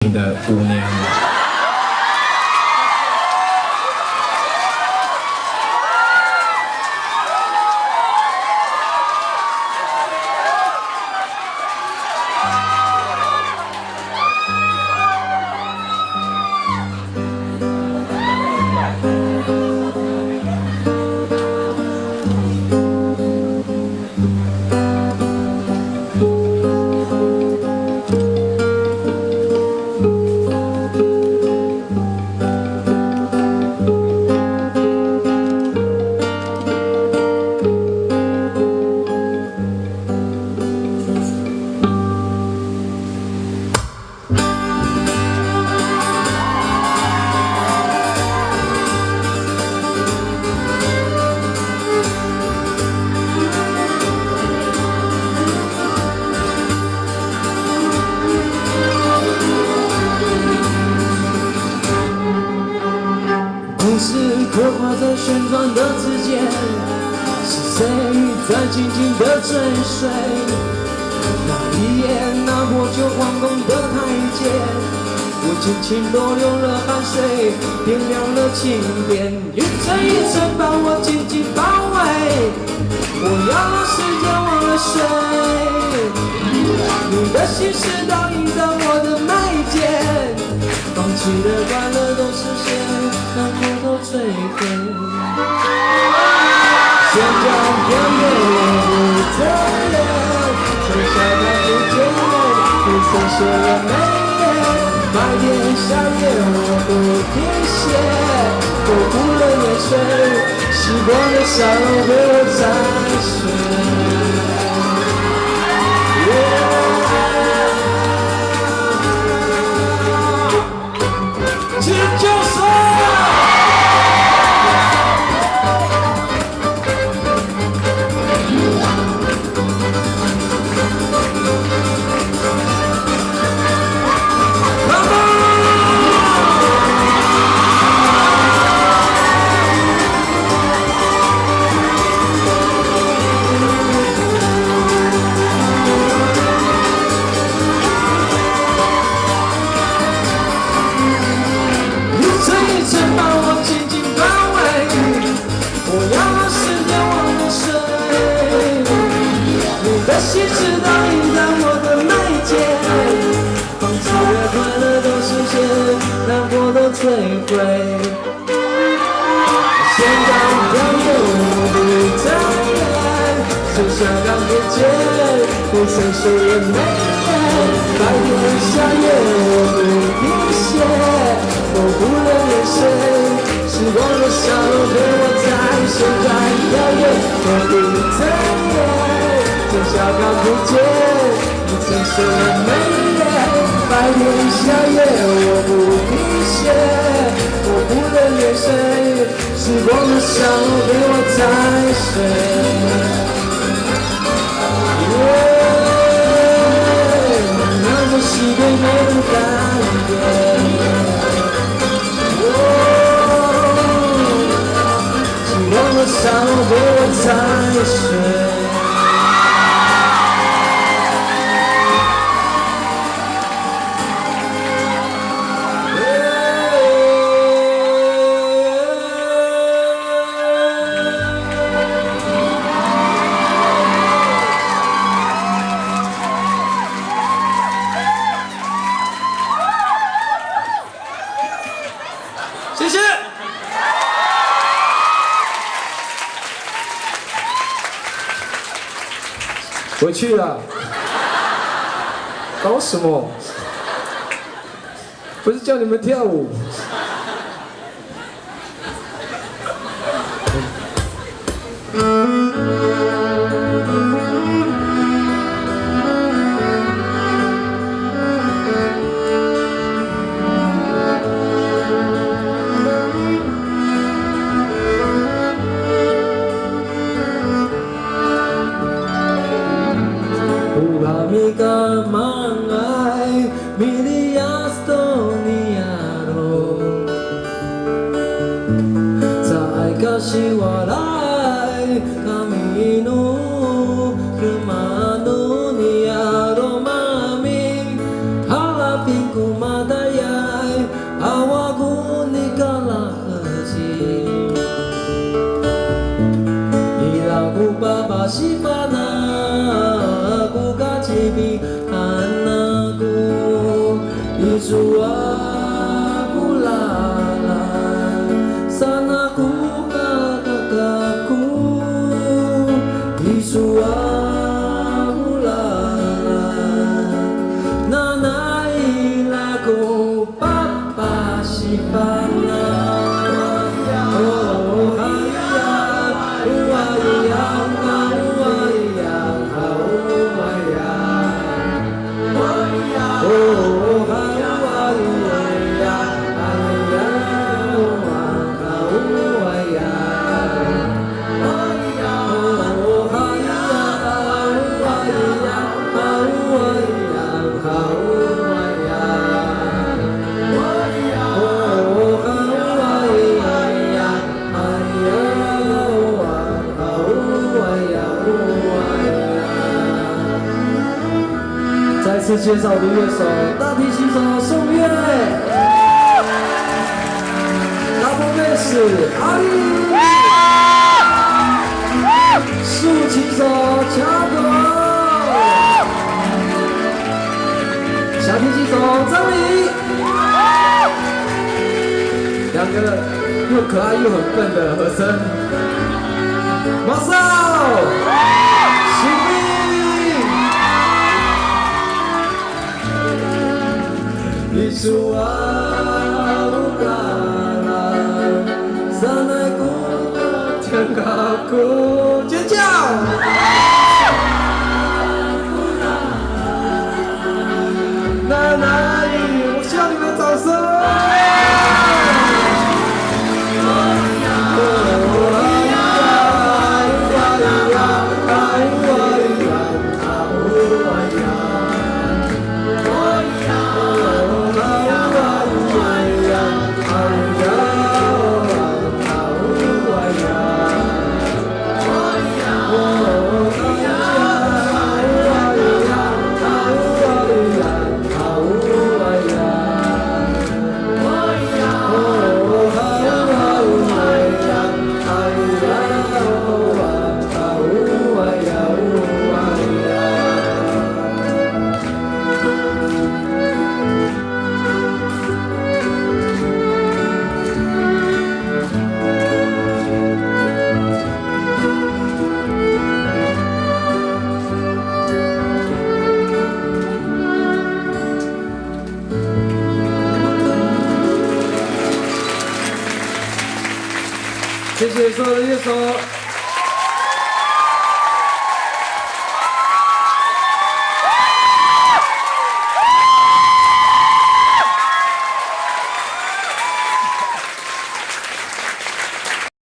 你的舞娘。刻画在旋转的指尖，是谁在紧紧地追随？那一夜，那破旧皇宫的台阶，我轻轻都流了汗水，点亮了情点，一层一层把我紧紧包围。我要了时间，忘了谁，你的心事倒映在我的眉间，放弃的快乐都实现，难过都摧毁。旋转跳跃，我不在了，从小到不见，不曾说的美丽。白天下夜，我不停歇，我不能眼睡，时光的沙漏被我踩碎。心事倒映在我的眉间，放弃的快乐都实现，难过都摧毁。旋转跳跃，我不在意，就像钢铁剑，不曾说也没变。白天下夜，我不停歇，我不能眼睡，时光的沙漏被我踩。旋转跳跃，我不在意。就像看不见，不曾说的美丽。白天下夜，我不停歇，我不能眼睡，时光的沙漏被我踩碎。那么是对美的感觉，时光的沙漏被我踩碎。谢谢。回去了，搞什么？不是叫你们跳舞。Mama 西巴那古嘎吉比安那古伊朱啊古拉拉萨那古嘎嘎嘎古伊朱啊古拉拉那那伊拉古巴巴西巴那。再次介绍我的乐手，大提琴手宋岳，Double bass阿米，竖琴手乔哥，小提琴手张黎，两个又可爱又很笨的和声，Masaw。一出啊乌嘎啦，山来古天高古，尖叫！那哪里？我需要你们的掌声。谢谢所有的乐手。